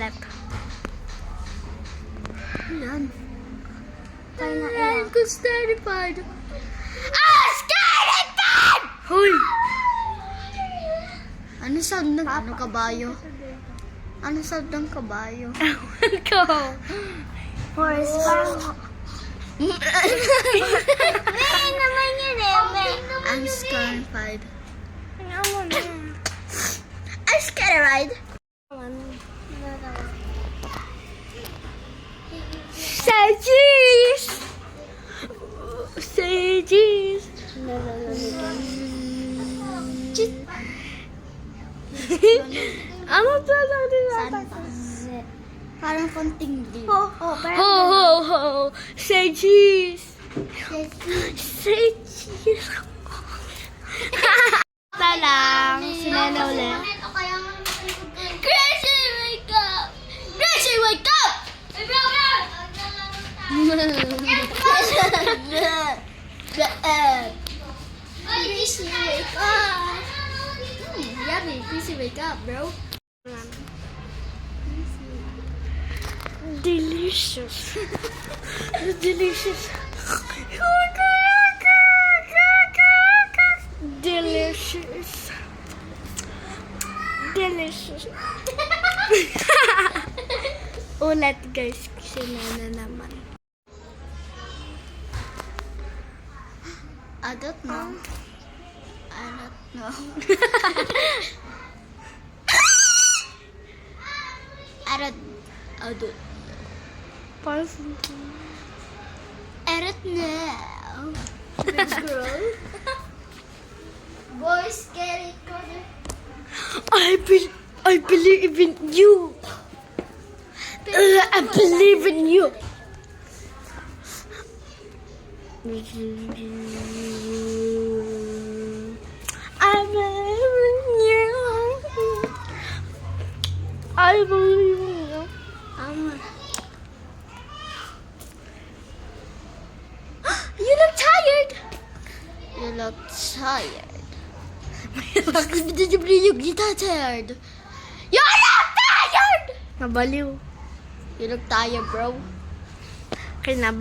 ulit. Yan. I'm terrified. Skeleton! Hoy! Ano sound ng kabayo? Ano sound ng kabayo? Ewan ko. Horse farm. May naman yun eh. I'm scarified. I'm scarified. Say cheese! Say cheese! Ano to lang din natin? Parang konting din. Ho, ho, ho! Say cheese! Say cheese! Talang, sinena ulit. Gracie, wake up! Gracie, wake up! Gracie, wake up! Yummy, Gracie, wake up, bro. Delicious. Delicious. Delicious. Delicious. Ulit guys, sinana naman. I don't know. I don't know. I don't know. Let's grow. Boys, get it, I believe in you. I believe in you. I believe in you. I believe in you. You look tired. You look tired. Bakit you get tired? You look tired! Nabaliw. You look tired, bro. Kinabaliw.